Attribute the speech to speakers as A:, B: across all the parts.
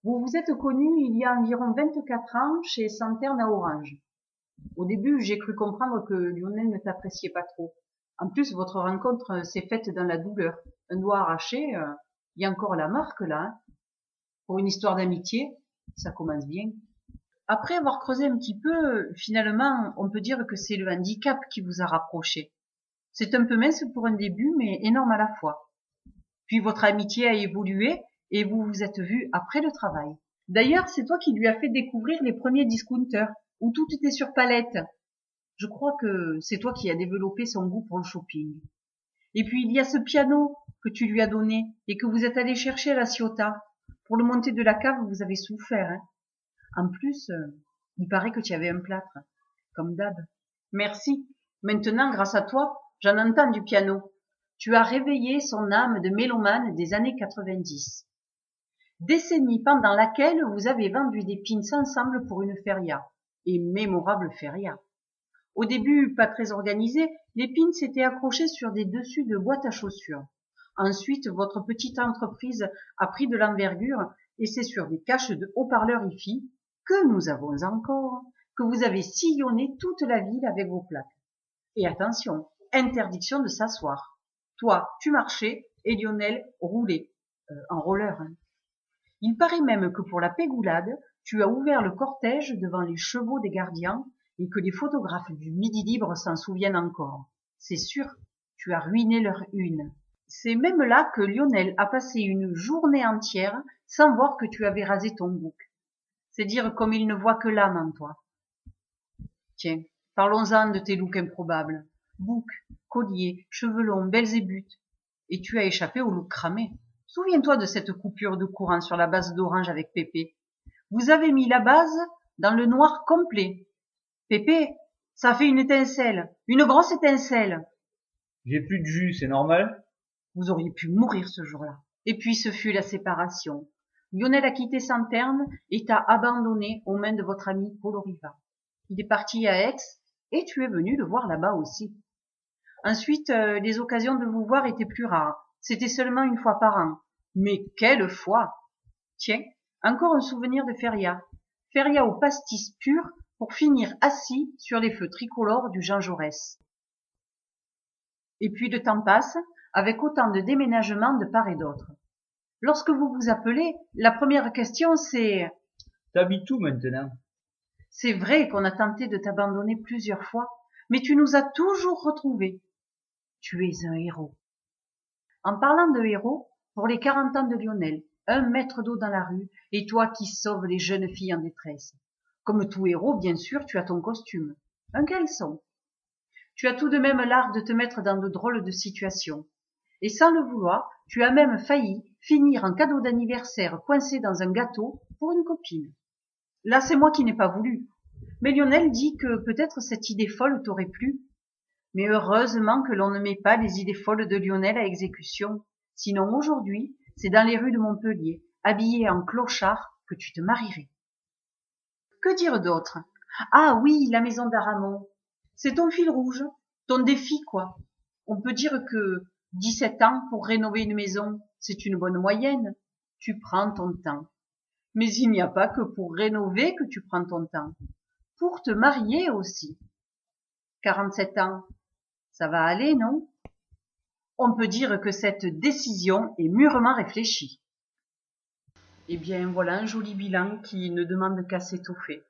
A: Vous vous êtes connus il y a environ 24 ans chez Santerne à Orange. Au début, j'ai cru comprendre que Lionel ne t'appréciait pas trop. En plus, votre rencontre s'est faite dans la douleur. Un doigt arraché, il y a encore la marque là. Hein. Pour une histoire d'amitié, ça commence bien. Après avoir creusé un petit peu, finalement, on peut dire que c'est le handicap qui vous a rapprochés. C'est un peu mince pour un début, mais énorme à la fois. Puis votre amitié a évolué et vous vous êtes vus après le travail. D'ailleurs, c'est toi qui lui as fait découvrir les premiers discounters, où tout était sur palette. Je crois que c'est toi qui as développé son goût pour le shopping. Et puis il y a ce piano que tu lui as donné et que vous êtes allé chercher à la Ciotat. Pour le monter de la cave, vous avez souffert. Hein. En plus, il paraît que tu avais un plâtre, comme d'hab. Merci. Maintenant, grâce à toi, j'en entends du piano. Tu as réveillé son âme de mélomane des années 90. Décennie pendant laquelle vous avez vendu des pins ensemble pour une feria. Et mémorable feria. Au début, pas très organisé, les pins étaient accrochés sur des dessus de boîtes à chaussures. Ensuite, votre petite entreprise a pris de l'envergure et c'est sur des caches de haut-parleurs hi-fi que nous avons encore, que vous avez sillonné toute la ville avec vos plaques. Et attention, interdiction de s'asseoir. Toi, tu marchais et Lionel roulait, en roller. Hein. Il paraît même que pour la pégoulade, tu as ouvert le cortège devant les chevaux des gardiens et que les photographes du Midi Libre s'en souviennent encore. C'est sûr, tu as ruiné leur une. C'est même là que Lionel a passé une journée entière sans voir que tu avais rasé ton bouc. C'est dire comme il ne voit que l'âme en toi. Tiens, parlons-en de tes looks improbables. Bouc, collier, cheveux longs, belzébuth. Et tu as échappé au look cramé. Souviens-toi de cette coupure de courant sur la base d'orange avec Pépé. Vous avez mis la base dans le noir complet. Pépé, ça fait une étincelle, une grosse étincelle.
B: J'ai plus de jus, c'est normal?
A: Vous auriez pu mourir ce jour-là. Et puis ce fut la séparation. Lionel a quitté Santerne et t'a abandonné aux mains de votre ami Paul Riva. Il est parti à Aix et tu es venu le voir là-bas aussi. Ensuite, les occasions de vous voir étaient plus rares. C'était seulement une fois par an. Mais quelle fois! Tiens, encore un souvenir de feria. Feria au pastis pur pour finir assis sur les feux tricolores du Jean Jaurès. Et puis le temps passe, avec autant de déménagements de part et d'autre. Lorsque vous vous appelez, la première question c'est «
B: T'habites où maintenant? »
A: C'est vrai qu'on a tenté de t'abandonner plusieurs fois, mais tu nous as toujours retrouvés. Tu es un héros. En parlant de héros, pour les 40 ans de Lionel, 1 mètre d'eau dans la rue, et toi qui sauves les jeunes filles en détresse. Comme tout héros, bien sûr, tu as ton costume. Un caleçon. Tu as tout de même l'art de te mettre dans de drôles de situations. Et sans le vouloir, tu as même failli finir en cadeau d'anniversaire coincé dans un gâteau pour une copine. Là, c'est moi qui n'ai pas voulu. Mais Lionel dit que peut-être cette idée folle t'aurait plu. Mais heureusement que l'on ne met pas les idées folles de Lionel à exécution. Sinon aujourd'hui, c'est dans les rues de Montpellier, habillé en clochard, que tu te marierais. Que dire d'autre? Ah oui, la maison d'Aramon. C'est ton fil rouge, ton défi, quoi. On peut dire que 17 ans pour rénover une maison, c'est une bonne moyenne. Tu prends ton temps. Mais il n'y a pas que pour rénover que tu prends ton temps. Pour te marier aussi. 47 ans, ça va aller, non? On peut dire que cette décision est mûrement réfléchie. Eh bien, voilà un joli bilan qui ne demande qu'à s'étoffer.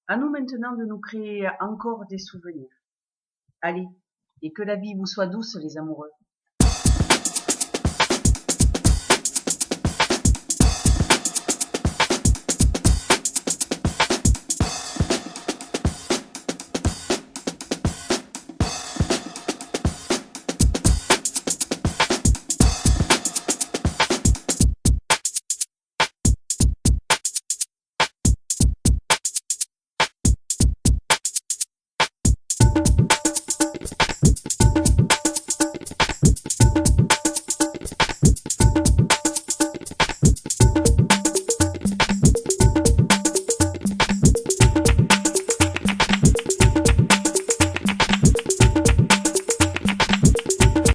A: À nous maintenant de nous créer encore des souvenirs. Allez, et que la vie vous soit douce, les amoureux.